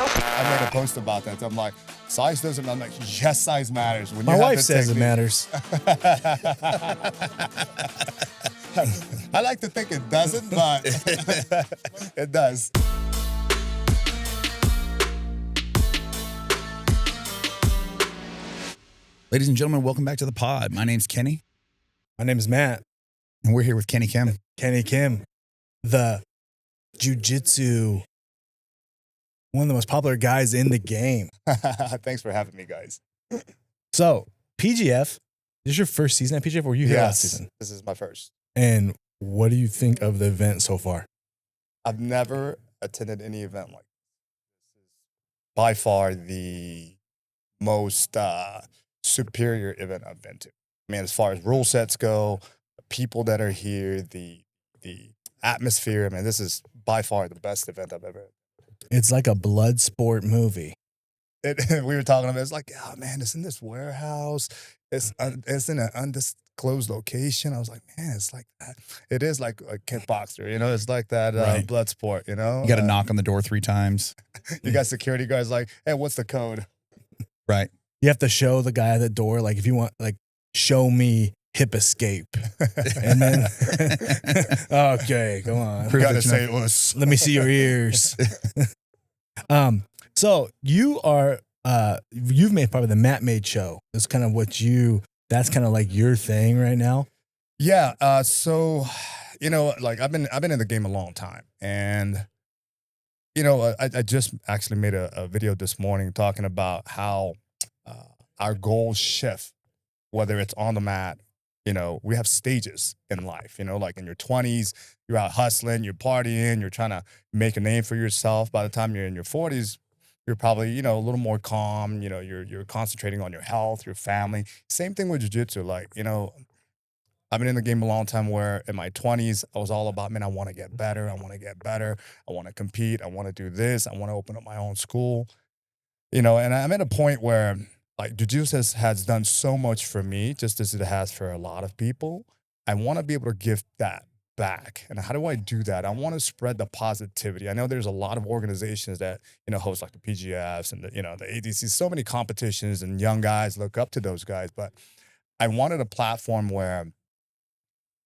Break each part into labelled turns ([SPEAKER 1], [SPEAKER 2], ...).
[SPEAKER 1] I made a post about that. I'm like, size doesn't. I'm like, yes, size matters. When
[SPEAKER 2] My
[SPEAKER 1] you have
[SPEAKER 2] wife
[SPEAKER 1] the
[SPEAKER 2] says it
[SPEAKER 1] technique-
[SPEAKER 2] matters.
[SPEAKER 1] I like to think it doesn't, but it does.
[SPEAKER 3] Ladies and gentlemen, welcome back to the pod. My name's Kenny,
[SPEAKER 2] My name is Matt.
[SPEAKER 3] and we're here with Kenny Kim.
[SPEAKER 2] Kenny Kim, the Jiu Jitsu, one of the most popular guys in the game.
[SPEAKER 1] Thanks for having me, guys.
[SPEAKER 2] So, PGF, is this your first season at PGF or were you here last
[SPEAKER 1] Yes,
[SPEAKER 2] season?
[SPEAKER 1] this is my first.
[SPEAKER 2] And what do you think of the event so far?
[SPEAKER 1] I've never attended any event like this. This is by far the most superior event I've been to. I mean, as far as rule sets go, the people that are here, the atmosphere. I mean, this is by far the best event I've ever.
[SPEAKER 2] It's like a blood sport movie.
[SPEAKER 1] We were talking about it. It's like, oh man, it's in this warehouse. It's in an undisclosed location. I was like, man, it's like that. It is like a kickboxer, you know. It's like that
[SPEAKER 3] Right.
[SPEAKER 1] blood sport, you know.
[SPEAKER 3] You got to knock on the door 3 times.
[SPEAKER 1] You got security guards like, hey, what's the code?
[SPEAKER 3] Right.
[SPEAKER 2] You have to show the guy at the door, like, if you want, like, show me hip escape. And then, okay, come on.
[SPEAKER 1] You gotta say it was.
[SPEAKER 2] Let me see your ears. So you are, you've made probably the Matt Made show. That's kind of that's kind of like your thing right now.
[SPEAKER 1] Yeah. So, you know, like I've been in the game a long time, and you know, I just actually made a video this morning talking about how our goals shift, whether it's on the mat. You know, we have stages in life, you know, like in your 20s, you're out hustling, you're partying, you're trying to make a name for yourself. By the time you're in your 40s, you're probably, you know, a little more calm, you know, you're concentrating on your health, your family. Same thing with jiu-jitsu. Like, you know, I've been in the game a long time where in my 20s, I was all about, man, I want to get better. I want to get better. I want to compete. I want to do this. I want to open up my own school, you know, and I'm at a point where like jiu-jitsu has done so much for me, just as it has for a lot of people. I want to be able to give that back. And how do I do that? I want to spread the positivity. I know there's a lot of organizations that, you know, host like the PGFs and the, you know, the ADCs, so many competitions, and young guys look up to those guys. But I wanted a platform where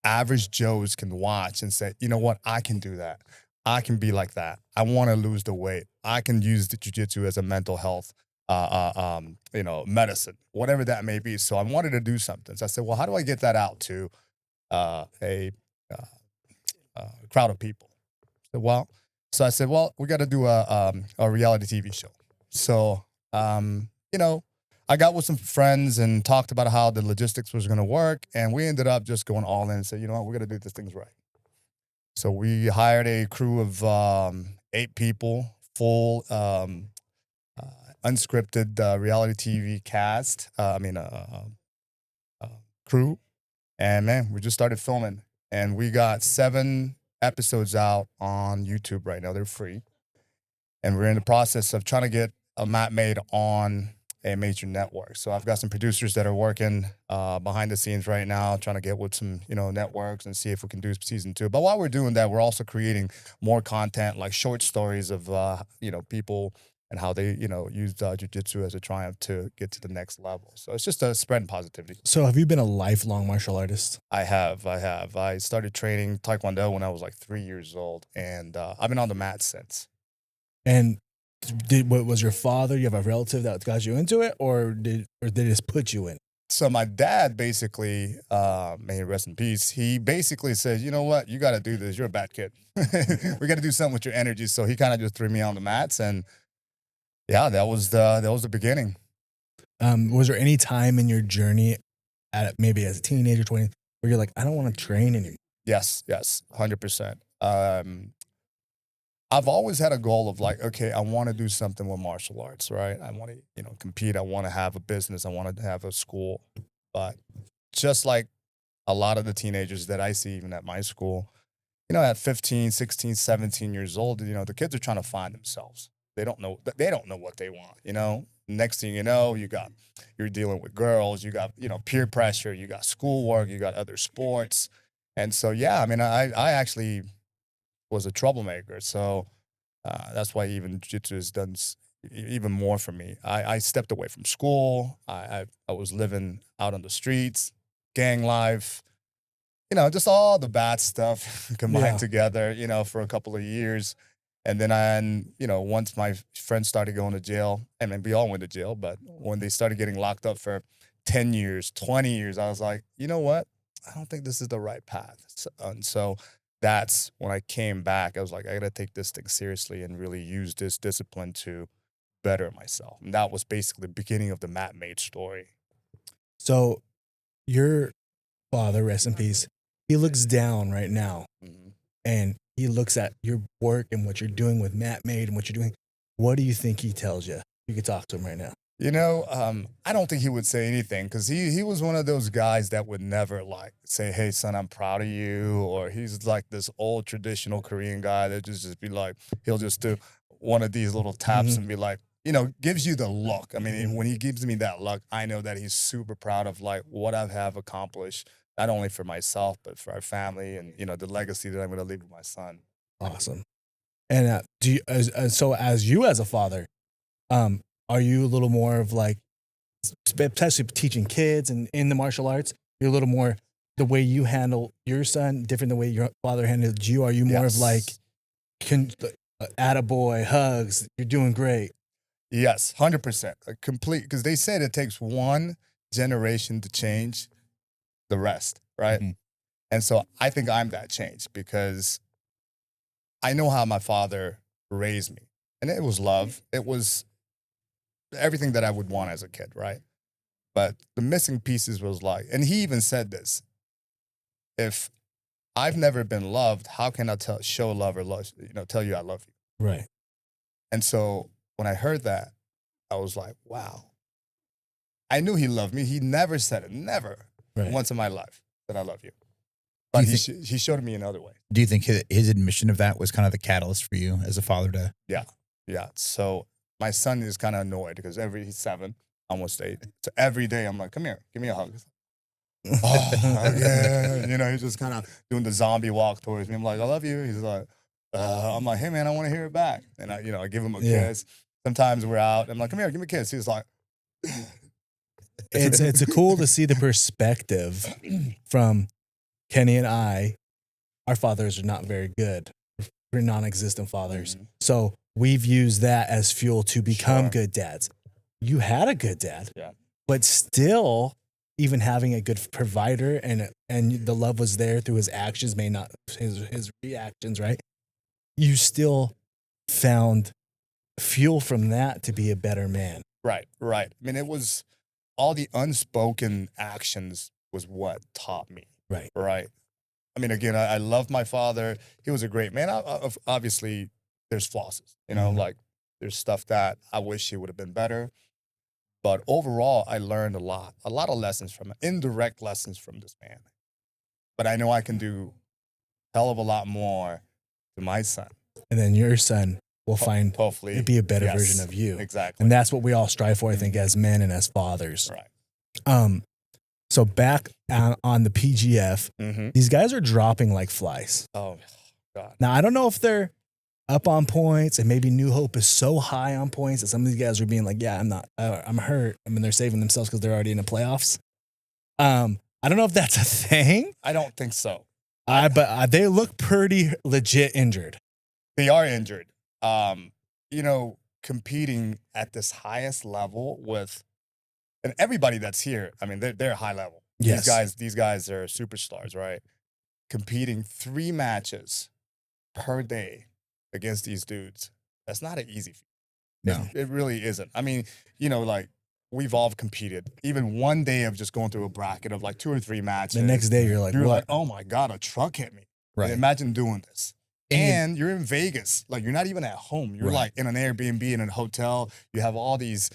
[SPEAKER 1] average Joes can watch and say, you know what, I can do that. I can be like that. I want to lose the weight. I can use the jiu-jitsu as a mental health you know, medicine, whatever that may be. So I wanted to do something. So I said, well, how do I get that out to a crowd of people? So I said, well, we got to do a reality TV show. So, you know, I got with some friends and talked about how the logistics was going to work. And we ended up just going all in and said, you know what, we're going to do this things right. So we hired a crew of 8 people, full unscripted reality TV cast, crew. And man, we just started filming, and we got 7 episodes out on YouTube right now. They're free. And we're in the process of trying to get a Matt Made on a major network. So I've got some producers that are working behind the scenes right now, trying to get with some, you know, networks and see if we can do season 2. But while we're doing that, we're also creating more content, like short stories of, you know, people and how they, you know, use jiu-jitsu as a triumph to get to the next level. So it's just a spreading positivity.
[SPEAKER 2] So have you been a lifelong martial artist?
[SPEAKER 1] I have. I started training Taekwondo when I was like 3 years old, and I've been on the mat since.
[SPEAKER 2] And was your father, you have a relative that got you into it, or did they just put you in?
[SPEAKER 1] So my dad basically, may he rest in peace, he basically said, you know what, you got to do this. You're a bad kid. We got to do something with your energy. So he kind of just threw me on the mats, and yeah, that was the beginning.
[SPEAKER 2] Was there any time in your journey, at maybe as a teenager, 20, where you're like, I don't want to train anymore?
[SPEAKER 1] Yes, 100%. I've always had a goal of like, okay, I want to do something with martial arts, right? I want to, you know, compete. I want to have a business. I want to have a school. But just like a lot of the teenagers that I see, even at my school, you know, at 15, 16, 17 years old, you know, the kids are trying to find themselves. They don't know what they want, you know? Next thing you know, you're dealing with girls, you got, you know, peer pressure, you got schoolwork, you got other sports. And so, yeah, I mean, I actually was a troublemaker. So That's why even jiu-jitsu has done even more for me. I stepped away from school. I was living out on the streets, gang life, just all the bad stuff combined
[SPEAKER 2] Yeah.
[SPEAKER 1] together, for a couple of years. And then once my friends started going to jail, I mean, we all went to jail, but when they started getting locked up for 10 years, 20 years, I was like, you know what? I don't think this is the right path. And so that's when I came back. I was like, I got to take this thing seriously and really use this discipline to better myself. And that was basically the beginning of the Matt Mate story.
[SPEAKER 2] So your father, rest in peace, he looks down right now and he looks at your work and what you're doing with Matt Made and what you're doing. What do you think he tells you? You could talk to him right now.
[SPEAKER 1] I don't think he would say anything because he was one of those guys that would never like say, hey, son, I'm proud of you. Or he's like this old traditional Korean guy that just be like, he'll just do one of these little taps and be like, gives you the look. I mean, when he gives me that look, I know that he's super proud of like what I have accomplished, not only for myself, but for our family and, the legacy that I'm going to leave with my son.
[SPEAKER 2] Awesome. And do you, as you as a father, are you a little more of like, especially teaching kids and in the martial arts, you're a little more the way you handle your son, different than the way your father handled you? Are you more of like, attaboy, hugs, you're doing great?
[SPEAKER 1] Yes, 100%. Complete, because they said it takes one generation to change the rest, right?
[SPEAKER 3] Mm-hmm.
[SPEAKER 1] And so I think I'm that change because I know how my father raised me. And it was love. It was everything that I would want as a kid, right? But the missing pieces was like, and he even said this, if I've never been loved, how can I show love or tell you I love you?
[SPEAKER 2] Right.
[SPEAKER 1] And so when I heard that, I was like, wow. I knew he loved me. He never said it, never once in my life that I love you. But he showed me in other ways.
[SPEAKER 3] Do you think his admission of that was kind of the catalyst for you as a father to?
[SPEAKER 1] Yeah. So my son is kind of annoyed because he's 7, almost 8. So every day I'm like, come here, give me a hug. Oh, yeah. He's just kind of doing the zombie walk towards me. I'm like, I love you. He's like, I'm like, hey man, I want to hear it back. And I give him a kiss. Sometimes we're out. I'm like, come here, give me a kiss. He's like,
[SPEAKER 2] it's cool to see the perspective from Kenny and I. Our fathers are not very good. We're non-existent fathers. So we've used that as fuel to become good dads. You had a good dad, but still, even having a good provider and the love was there through his actions, may not his reactions, right? You still found fuel from that to be a better man.
[SPEAKER 1] Right. I mean, it was all the unspoken actions was what taught me. Right. I mean, again, I love my father. He was a great man. Obviously, there's flaws, like there's stuff that I wish he would have been better. But overall, I learned a lot of lessons from him, indirect lessons from this man. But I know I can do a hell of a lot more to my son.
[SPEAKER 2] And then your son will find
[SPEAKER 1] hopefully
[SPEAKER 2] to be a better version of you.
[SPEAKER 1] Exactly.
[SPEAKER 2] And that's what we all strive for, I think, as men and as fathers.
[SPEAKER 1] Right.
[SPEAKER 2] So back on the PGF, these guys are dropping like flies.
[SPEAKER 1] Oh, God.
[SPEAKER 2] Now, I don't know if they're up on points and maybe New Hope is so high on points that some of these guys are being like, yeah, I'm hurt. I mean, they're saving themselves because they're already in the playoffs. I don't know if that's a thing.
[SPEAKER 1] I don't think so.
[SPEAKER 2] But they look pretty legit injured.
[SPEAKER 1] They are injured. Competing at this highest level with, and everybody that's here, I mean, they're high level.
[SPEAKER 2] Yes.
[SPEAKER 1] These guys are superstars, right? Competing 3 matches per day against these dudes. That's not an easy feat.
[SPEAKER 3] No.
[SPEAKER 1] It really isn't. I mean, like we've all competed. Even one day of just going through a bracket of like 2 or 3 matches.
[SPEAKER 2] The next day you're like,
[SPEAKER 1] oh my God, a truck hit me.
[SPEAKER 3] Right.
[SPEAKER 1] And imagine doing this. And you're in Vegas. Like you're not even at home. You're like in an Airbnb in a hotel. You have all these,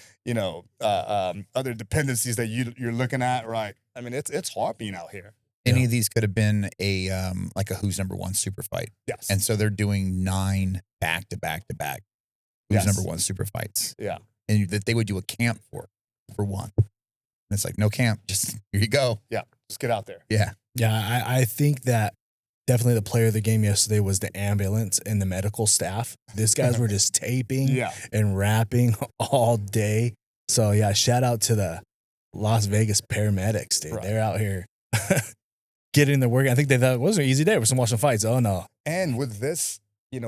[SPEAKER 1] other dependencies that you're looking at, right? I mean, it's hard being out here.
[SPEAKER 3] Any of these could have been a who's number one super fight.
[SPEAKER 1] Yes.
[SPEAKER 3] And so they're doing 9 back to back who's number one super fights.
[SPEAKER 1] Yeah.
[SPEAKER 3] And that they would do a camp for one. And it's like, no camp, just here you go.
[SPEAKER 1] Yeah. Just get out there.
[SPEAKER 3] Yeah.
[SPEAKER 2] Yeah, I think that definitely the player of the game yesterday was the ambulance and the medical staff. These guys were just taping and rapping all day. So yeah, shout out to the Las Vegas paramedics, dude. They're out here getting their work. I think they thought it wasn't an easy day for some watching fights. Oh no.
[SPEAKER 1] And with this,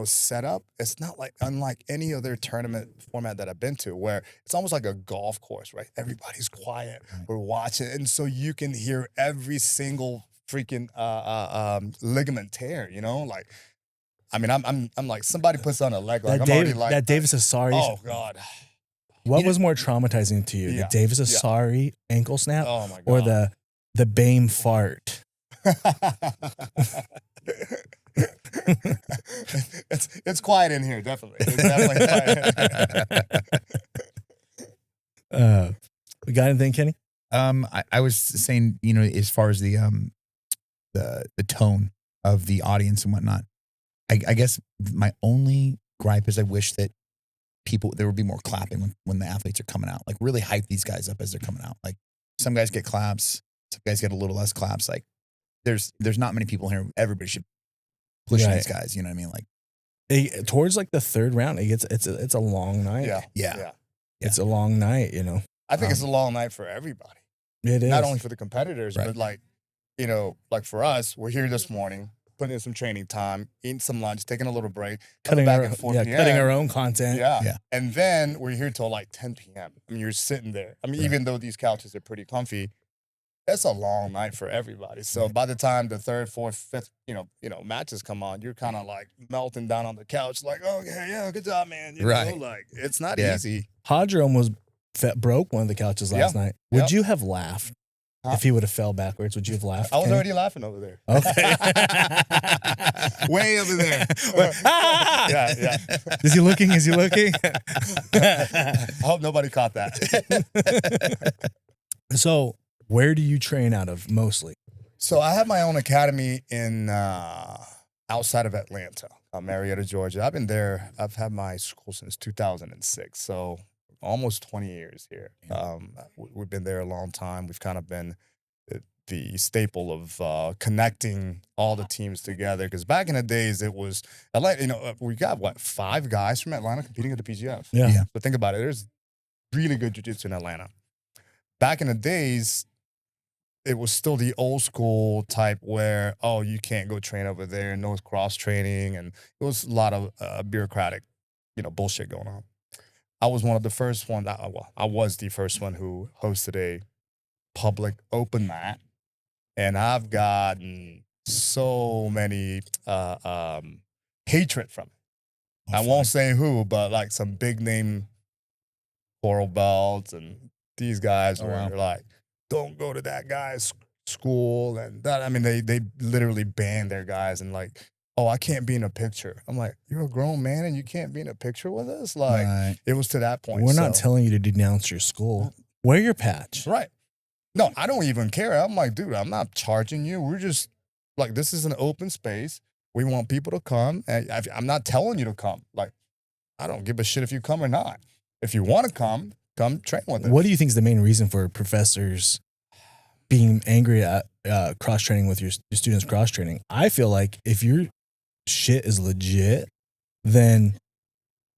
[SPEAKER 1] setup, it's not like unlike any other tournament format that I've been to, where it's almost like a golf course, right? Everybody's quiet. We're watching, and so you can hear every single freaking ligament tear. Like, I mean, I'm like, somebody puts on a leg, like I'm already like
[SPEAKER 2] that Davis Asari.
[SPEAKER 1] Oh God.
[SPEAKER 2] What was more traumatizing to you, the Davis Asari ankle snap, or the BAME fart?
[SPEAKER 1] It's quiet in here, definitely. It's definitely
[SPEAKER 2] quiet. We got anything, Kenny?
[SPEAKER 3] I was saying, as far as the tone of the audience and whatnot, I guess my only gripe is I wish that there would be more clapping when the athletes are coming out. Like, really hype these guys up as they're coming out. Like, some guys get claps, some guys get a little less claps. Like, there's not many people here. Everybody should push these guys. You know what I mean? Like,
[SPEAKER 2] towards like the third round, it's a long night.
[SPEAKER 1] Yeah.
[SPEAKER 2] It's a long night.
[SPEAKER 1] I think it's a long night for everybody.
[SPEAKER 2] It is
[SPEAKER 1] not only for the competitors, but like for us, we're here this morning, putting in some training time, eating some lunch, taking a little break,
[SPEAKER 2] cutting
[SPEAKER 1] back at 4 p.m.
[SPEAKER 2] Cutting our own content.
[SPEAKER 1] Yeah. And then we're here till like 10 p.m. I mean, you're sitting there. I mean, even though these couches are pretty comfy, it's a long night for everybody. So by the time the third, fourth, fifth, matches come on, you're kind of like melting down on the couch, like, okay, yeah, good job, man. Like, it's not easy.
[SPEAKER 2] Hadron broke one of the couches last night. Would you have laughed? If he would have fell backwards, would you have laughed?
[SPEAKER 1] I was already laughing over there.
[SPEAKER 2] Okay.
[SPEAKER 1] Way over there. Yeah.
[SPEAKER 2] Is he looking?
[SPEAKER 1] I hope nobody caught that.
[SPEAKER 2] So, where do you train out of mostly?
[SPEAKER 1] So I have my own academy in outside of Atlanta, Marietta, Georgia. I've been there. I've had my school since 2006. So almost 20 years here. We've been there a long time. We've kind of been the staple of connecting all the teams together. Because back in the days, it was Atlanta. We got 5 guys from Atlanta competing at the PGF.
[SPEAKER 2] Yeah.
[SPEAKER 1] So think about it. There's really good jiu-jitsu in Atlanta. Back in the days, it was still the old school type where, you can't go train over there, no cross training, and it was a lot of bureaucratic, bullshit going on. I was one of the first ones. I was the first one who hosted a public open mat, and I've gotten so many hatred from it. I won't say who, but like some big name coral belts, and these guys were like, "Don't go to that guy's school," and that. I mean, they literally banned their guys and like, I can't be in a picture. I'm like, you're a grown man and you can't be in a picture with us? Like, It was to that point.
[SPEAKER 2] We're not telling you to denounce your school. Wear your patch.
[SPEAKER 1] Right. No, I don't even care. I'm like, dude, I'm not charging you. We're just, like, this is an open space. We want people to come. And I'm not telling you to come. Like, I don't give a shit if you come or not. If you want to come train with us.
[SPEAKER 2] What do you think is the main reason for professors being angry at cross-training with your students cross-training? I feel like if your shit is legit, then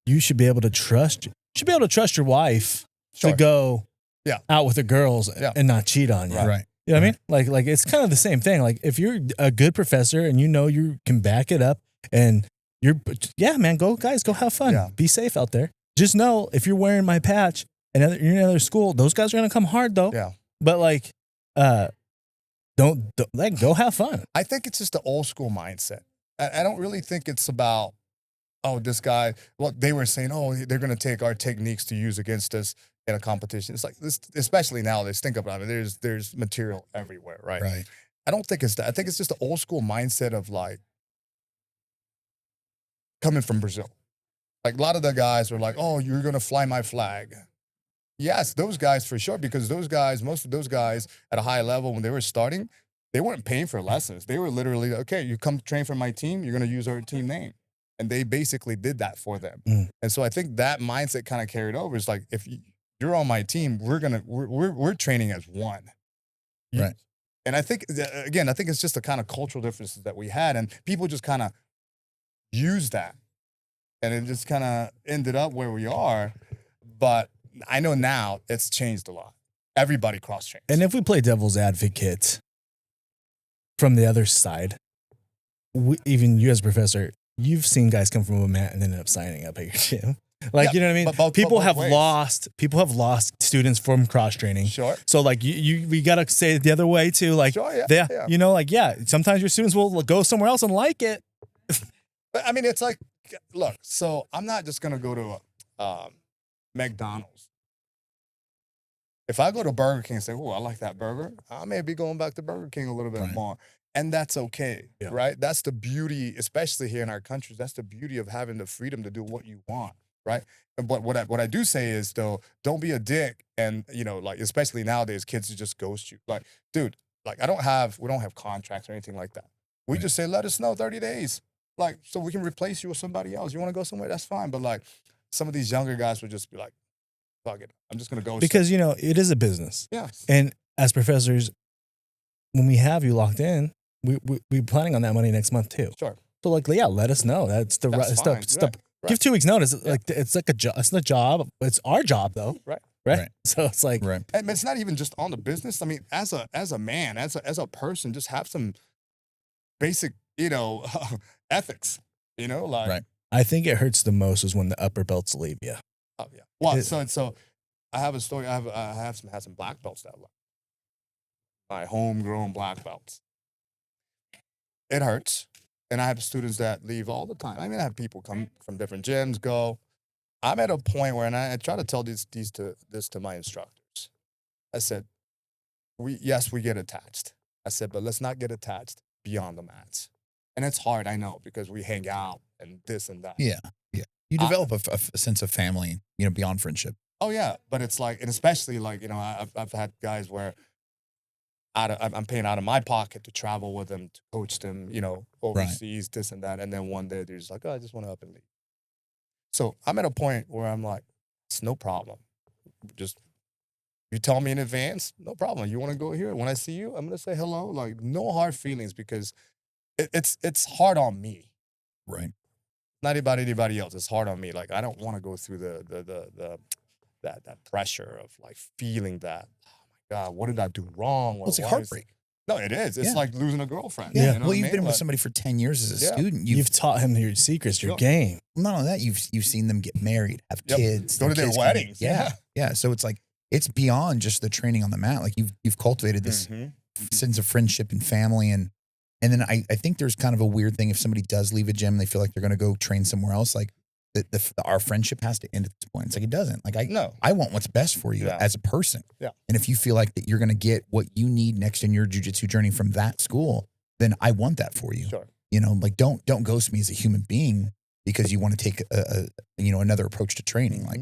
[SPEAKER 2] you should be able to trust your wife to go out with the girls and not cheat on you.
[SPEAKER 1] Right.
[SPEAKER 2] You know what I mean? Like it's kind of the same thing. Like if you're a good professor and you can back it up and man, go have fun.
[SPEAKER 1] Yeah.
[SPEAKER 2] Be safe out there. Just know if you're wearing my patch and you're in another school, those guys are going to come hard though.
[SPEAKER 1] Yeah.
[SPEAKER 2] But like, don't go have fun.
[SPEAKER 1] I think it's just the old school mindset. I don't really think it's about, this guy, they were saying, they're going to take our techniques to use against us in a competition. It's like this, especially nowadays, think about it. There's material everywhere, right?
[SPEAKER 3] Right.
[SPEAKER 1] I don't think it's that. I think it's just the old school mindset of like coming from Brazil. Like a lot of the guys were like, you're going to fly my flag. Yes, those guys for sure, because most of those guys at a high level, when they were starting, they weren't paying for lessons. They were literally, okay, you come train for my team, you're going to use our team name. And they basically did that for them. And so I think that mindset kind of carried over. It's like, if you're on my team, we're training as one.
[SPEAKER 3] Right.
[SPEAKER 1] And I think, again, I think it's just the kind of cultural differences that we had, and people just kind of use that, and it just kind of ended up where we are. But I know now it's changed a lot. Everybody cross trains.
[SPEAKER 2] And if we play devil's advocate from the other side, even you as a professor, you've seen guys come from a mat and ended up signing up at your gym. Like,
[SPEAKER 1] Yeah,
[SPEAKER 2] you know what I mean?
[SPEAKER 1] but
[SPEAKER 2] People
[SPEAKER 1] both
[SPEAKER 2] have
[SPEAKER 1] ways.
[SPEAKER 2] lost students from cross training.
[SPEAKER 1] Sure.
[SPEAKER 2] So like we got to say it the other way too. Like,
[SPEAKER 1] Sure, yeah,
[SPEAKER 2] yeah,
[SPEAKER 1] yeah.
[SPEAKER 2] you know, like, yeah, sometimes your students will go somewhere else and like it.
[SPEAKER 1] But I mean, it's like, look, so I'm not just going to go to McDonald's. If I go to Burger King and say, oh, I like that burger, I may be going back to Burger King a little bit
[SPEAKER 3] Right.
[SPEAKER 1] more. And that's okay,
[SPEAKER 2] Yeah.
[SPEAKER 1] right? That's the beauty, especially here in our country. That's the beauty of having the freedom to do what you want, right? But what I do say is, though, don't be a dick. And, you know, like, especially nowadays, kids just ghost you. Like, dude, like, we don't have contracts or anything like that. We
[SPEAKER 3] Right.
[SPEAKER 1] just say, let us know 30 days. Like, so we can replace you with somebody else. You want to go somewhere? That's fine. But, like, some of these younger guys would just be like, fuck it. I'm just going to go.
[SPEAKER 2] Because, you know, it is a business.
[SPEAKER 1] Yeah.
[SPEAKER 2] And as professors, when we have you locked in, we're planning on that money next month too.
[SPEAKER 1] Sure.
[SPEAKER 2] So like, yeah, let us know. That's the
[SPEAKER 1] That's
[SPEAKER 2] right
[SPEAKER 1] fine.
[SPEAKER 2] stuff.
[SPEAKER 1] Right.
[SPEAKER 2] Give 2 weeks notice.
[SPEAKER 1] Yeah.
[SPEAKER 2] Like, it's like a job. It's not a job. It's our job though.
[SPEAKER 1] Right.
[SPEAKER 2] Right. So it's like,
[SPEAKER 3] Right.
[SPEAKER 1] And it's not even just on the business. I mean, as a man, as a person, just have some basic, you know, ethics. You know, like,
[SPEAKER 3] Right.
[SPEAKER 2] I think it hurts the most is when the upper belts leave you.
[SPEAKER 1] oh yeah. Well,
[SPEAKER 2] It-
[SPEAKER 1] so I have a story. I have some black belts that left. My homegrown black belts. It hurts, and I have students that leave all the time. I mean, I have people come from different gyms, go. I'm at a point where, and I try to tell this to my instructors. I said, we get attached. I said, but let's not get attached beyond the mats. And it's hard, I know, because we hang out and this and that.
[SPEAKER 3] Yeah. Yeah. You develop a sense of family, you know, beyond friendship.
[SPEAKER 1] Oh yeah, but it's like, and especially like, you know, I've had guys where I'm paying out of my pocket to travel with them, to coach them, you know, overseas, this and that, and then one day they're just like, oh, I just want to up and leave. So I'm at a point where I'm like, it's no problem. Just you tell me in advance, no problem. You want to go here? When I see you, I'm gonna say hello. Like, no hard feelings, because it's hard on me.
[SPEAKER 3] Right.
[SPEAKER 1] Not about anybody else. It's hard on me. Like, I don't want to go through that pressure of like feeling that, oh my God, what did I do wrong?
[SPEAKER 3] Well, it's like
[SPEAKER 1] Why is-
[SPEAKER 3] heartbreak.
[SPEAKER 1] No, it is. It's
[SPEAKER 3] Yeah.
[SPEAKER 1] like losing a girlfriend.
[SPEAKER 3] Yeah.
[SPEAKER 1] You know
[SPEAKER 3] Well,
[SPEAKER 1] what I
[SPEAKER 3] you've
[SPEAKER 1] mean?
[SPEAKER 3] been with
[SPEAKER 1] Like,
[SPEAKER 3] somebody for 10 years as a
[SPEAKER 1] Yeah.
[SPEAKER 3] student.
[SPEAKER 2] You've taught him your secrets, your
[SPEAKER 1] Sure.
[SPEAKER 2] game.
[SPEAKER 3] Not only that, you've seen them get married, have
[SPEAKER 1] Yep.
[SPEAKER 3] kids,
[SPEAKER 1] Go to their
[SPEAKER 3] kids come-
[SPEAKER 1] weddings.
[SPEAKER 3] Yeah. Yeah. So it's like, it's beyond just the training on the mat. Like you've cultivated this
[SPEAKER 1] Mhm.
[SPEAKER 3] sense of friendship and family. And then I think there's kind of a weird thing if somebody does leave a gym and they feel like they're going to go train somewhere else, like our friendship has to end at this point. It's like, it doesn't. Like
[SPEAKER 1] No.
[SPEAKER 3] I want what's best for you
[SPEAKER 1] Yeah.
[SPEAKER 3] as a person.
[SPEAKER 1] Yeah.
[SPEAKER 3] And if you feel like that you're going to get what you need next in your jiu-jitsu journey from that school, then I want that for you.
[SPEAKER 1] Sure.
[SPEAKER 3] You know, like don't ghost me as a human being because you want to take another approach to training. Like,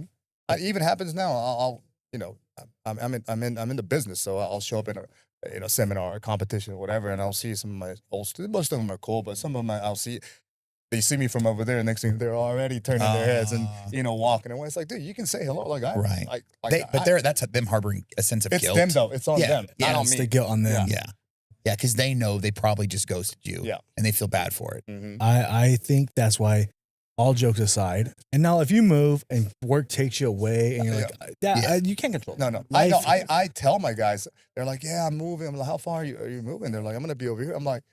[SPEAKER 1] It even happens now. I'll you know, I'm in the business, so I'll show up in a seminar or competition or whatever, and I'll see some of my old students. Most of them are cool, but some of them I'll see. They see me from over there, and next thing they're already turning their heads and walking away. It's like, dude, you can say hello, like
[SPEAKER 3] Right.
[SPEAKER 1] Like,
[SPEAKER 3] that's them harboring a sense of
[SPEAKER 1] it's
[SPEAKER 3] guilt.
[SPEAKER 1] them though. It's on
[SPEAKER 3] Yeah,
[SPEAKER 1] them,
[SPEAKER 3] yeah,
[SPEAKER 1] not on
[SPEAKER 2] It's
[SPEAKER 1] me.
[SPEAKER 2] the guilt on them.
[SPEAKER 3] Yeah. Yeah, because they know they probably just ghosted you.
[SPEAKER 1] Yeah.
[SPEAKER 3] And they feel bad for it.
[SPEAKER 1] Mhm.
[SPEAKER 2] I think that's why, all jokes aside, and now if you move and work takes you away and you're like,
[SPEAKER 3] Yeah.
[SPEAKER 2] you can't control
[SPEAKER 1] No,
[SPEAKER 2] that.
[SPEAKER 1] I know.
[SPEAKER 2] Life-
[SPEAKER 1] I tell my guys, they're like, yeah, I'm moving. I'm like, how far are you moving? They're like, I'm gonna be over here. I'm like,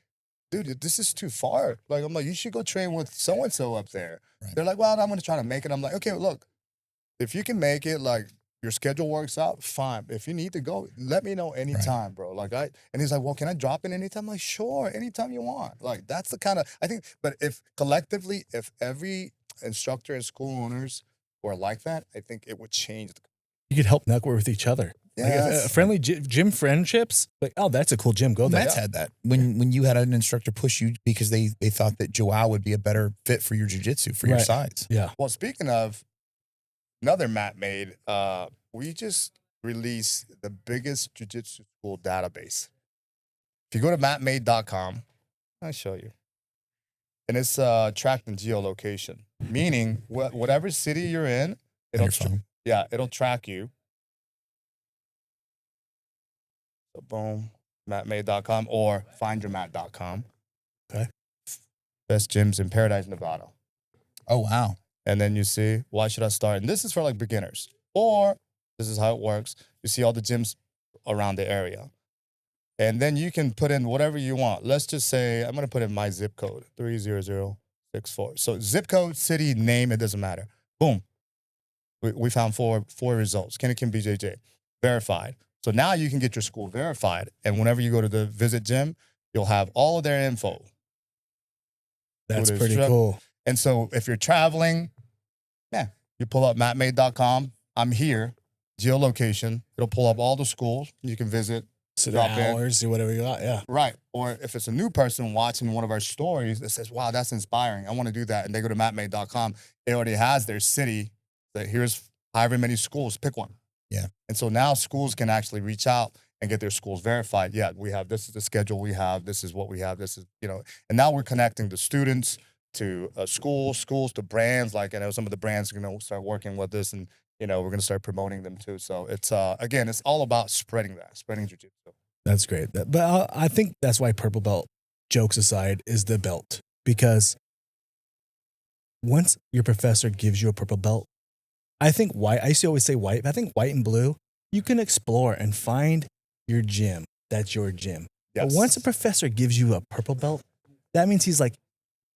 [SPEAKER 1] dude, this is too far. Like, I'm like, you should go train with so and so up there.
[SPEAKER 3] Right.
[SPEAKER 1] They're like, well, I'm gonna try to make it. I'm like, okay, look, if you can make it, like your schedule works out, fine. If you need to go, let me know anytime, bro. Like and he's like, well, can I drop in anytime? I'm like, sure, anytime you want. Like, that's the kind of, I think, but if collectively, if every instructor and school owners were like that, I think it would change.
[SPEAKER 2] you could help network with each other. Like
[SPEAKER 1] Yes.
[SPEAKER 2] friendly gym friendships. Like, oh, that's a cool gym. Go there.
[SPEAKER 3] Matt's had that. When you had an instructor push you because they thought that Joao would be a better fit for your jiu-jitsu, for your
[SPEAKER 2] Right.
[SPEAKER 3] size.
[SPEAKER 2] Yeah.
[SPEAKER 1] Well, speaking of another Matt made, we just released the biggest jiu-jitsu school database. If you go to mattmade.com, I'll show you. And it's tracked in geolocation, meaning whatever city you're in,
[SPEAKER 3] On
[SPEAKER 1] it'll
[SPEAKER 3] your phone.
[SPEAKER 1] it'll track you. So boom. mattmade.com or findyourmat.com.
[SPEAKER 2] Okay.
[SPEAKER 1] Best gyms in Paradise, Nevada.
[SPEAKER 3] Oh, wow.
[SPEAKER 1] And then you see, why should I start? And this is for like beginners. Or this is how it works. You see all the gyms around the area. And then you can put in whatever you want. Let's just say, I'm going to put in my zip code, 30064. So zip code, city, name, it doesn't matter. Boom. We found four results. Kenny Kim BJJ, verified. So now you can get your school verified. And whenever you go to the visit gym, you'll have all of their info.
[SPEAKER 2] That's pretty cool.
[SPEAKER 1] And so if you're traveling, yeah, you pull up mattmade.com. I'm here, geolocation. It'll pull up all the schools you can visit.
[SPEAKER 2] So the hours, do whatever you want, yeah.
[SPEAKER 1] Right. Or if it's a new person watching one of our stories that says, wow, that's inspiring, I want to do that. And they go to mattmade.com. It already has their city that here's however many schools, pick one.
[SPEAKER 3] Yeah.
[SPEAKER 1] And so now schools can actually reach out and get their schools verified. Yeah, we have, this is the schedule we have. This is what we have. This is, you know, and now we're connecting the students to schools to brands. Like, I know some of the brands, you know, start working with us and, you know, we're going to start promoting them too. So it's, again, it's all about spreading jiu-jitsu.
[SPEAKER 2] That's great. But I think that's why purple belt, jokes aside, is the belt. Because once your professor gives you a purple belt, I think white, I used to always say white, but I think white and blue, you can explore and find your gym. That's your gym.
[SPEAKER 1] Yes.
[SPEAKER 2] But once a professor gives you a purple belt, that means he's like,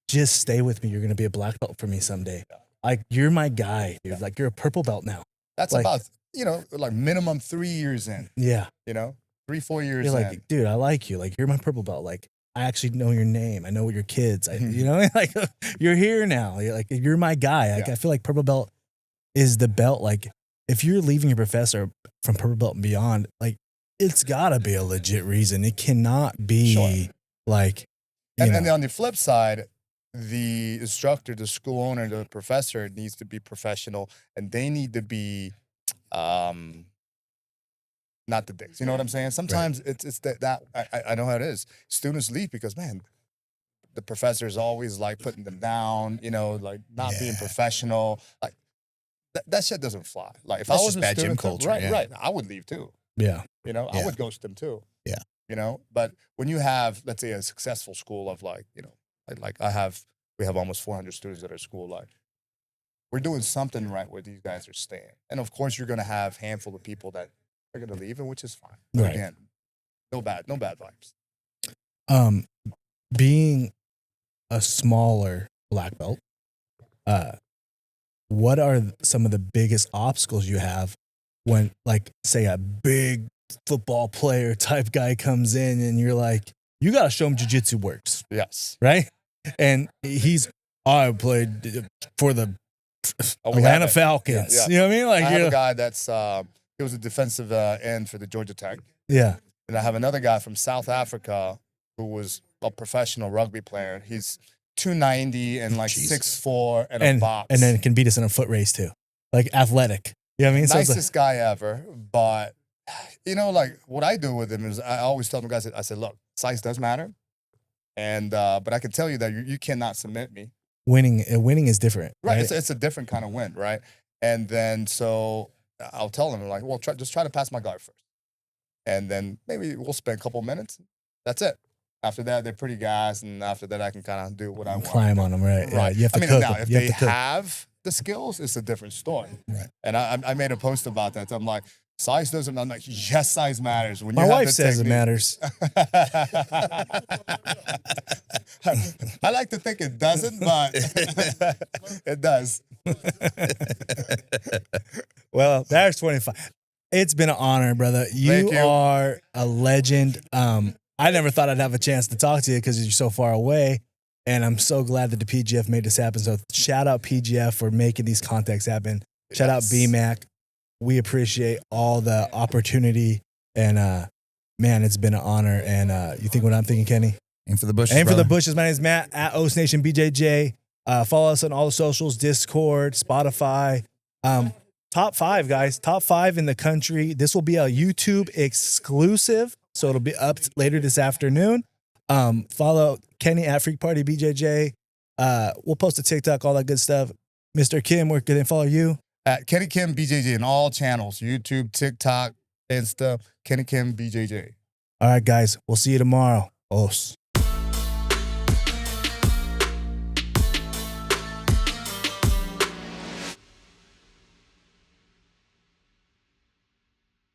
[SPEAKER 2] just stay with me. You're going to be a black belt for me someday. Like, you're my guy, dude. Like, you're a purple belt now.
[SPEAKER 1] That's
[SPEAKER 2] like,
[SPEAKER 1] about, you know, like minimum 3 years in.
[SPEAKER 2] Yeah.
[SPEAKER 1] You know, 3-4 years
[SPEAKER 2] you're
[SPEAKER 1] in.
[SPEAKER 2] Like, dude, I like you. Like, you're my purple belt. Like, I actually know your name. I know what your kids. You know, like, you're here now. You're like, you're my guy. Like, I feel like purple belt is the belt. Like, if you're leaving your professor from purple belt and beyond, like, it's gotta be a legit reason. It cannot be like,
[SPEAKER 1] and then on the flip side, the instructor, the school owner, the professor needs to be professional, and they need to be, not the dicks. You know what I'm saying? Sometimes it's that I know how it is. Students leave because, man, the professor is always like putting them down. You know, like not being professional. Like that shit doesn't fly. Like if
[SPEAKER 3] That's
[SPEAKER 1] I was
[SPEAKER 3] just
[SPEAKER 1] a
[SPEAKER 3] bad gym
[SPEAKER 1] student,
[SPEAKER 3] culture.
[SPEAKER 1] right, I would leave too.
[SPEAKER 2] Yeah.
[SPEAKER 1] You know, I would ghost them too.
[SPEAKER 3] Yeah.
[SPEAKER 1] You know, but when you have, let's say, a successful school of like, you know, like we have almost 400 students at our school. Like, we're doing something right where these guys are staying. And of course, you're going to have a handful of people that are going to leave, and which is fine. But again, no bad vibes.
[SPEAKER 2] Being a smaller black belt, what are some of the biggest obstacles you have when, like, say, a big football player type guy comes in and you're like, you got to show him jiu-jitsu works.
[SPEAKER 1] Yes.
[SPEAKER 2] Right? And I played for the Atlanta Falcons.
[SPEAKER 1] Yeah.
[SPEAKER 2] You know what I mean? Like,
[SPEAKER 1] I have a guy that's, he was a defensive end for the Georgia Tech.
[SPEAKER 2] Yeah.
[SPEAKER 1] And I have another guy from South Africa who was a professional rugby player. He's 290 and like 6'4" and a box.
[SPEAKER 2] And then can beat us in a foot race too. Like, athletic. You know what I mean?
[SPEAKER 1] Nicest guy ever. But, you know, like, what I do with him is I always tell the guys, I said, look, size does matter. And, but I can tell you that you cannot submit me.
[SPEAKER 2] Winning is different.
[SPEAKER 1] Right. It's a different kind of win, right? And then, so I'll tell him, like, well, just try to pass my guard first. And then maybe we'll spend a couple minutes. That's it. After that, they're pretty guys. And after that, I can kind of do what I want.
[SPEAKER 2] Climb on them, right?
[SPEAKER 1] Right.
[SPEAKER 2] You have to cook
[SPEAKER 1] now,
[SPEAKER 2] them.
[SPEAKER 1] if they have the skills, it's a different story.
[SPEAKER 3] Right.
[SPEAKER 1] And I made a post about that. I'm like, size doesn't, I'm like, yes, size matters. When
[SPEAKER 2] my
[SPEAKER 1] you
[SPEAKER 2] wife
[SPEAKER 1] have
[SPEAKER 2] says it matters.
[SPEAKER 1] I like to think it doesn't, but it does.
[SPEAKER 2] Well, there's 25. It's been an honor, brother. You are a legend. I never thought I'd have a chance to talk to you because you're so far away. And I'm so glad that the PGF made this happen. So shout out PGF for making these contacts happen. Shout out BMAC. We appreciate all the opportunity. And man, it's been an honor. And you think what I'm thinking, Kenny?
[SPEAKER 3] Aim for the bushes.
[SPEAKER 2] Aim for the bushes. My name is Matt at Oast Nation BJJ. Follow us on all the socials, Discord, Spotify. Top 5, guys. Top 5 in the country. This will be a YouTube exclusive. So it'll be up later this afternoon. Follow Kenny at Freak Party BJJ. We'll post a TikTok, all that good stuff. Mr. Kim, where can they follow you?
[SPEAKER 1] At Kenny Kim BJJ in all channels, YouTube, TikTok, Insta, Kenny Kim BJJ.
[SPEAKER 2] All right, guys. We'll see you tomorrow. Os.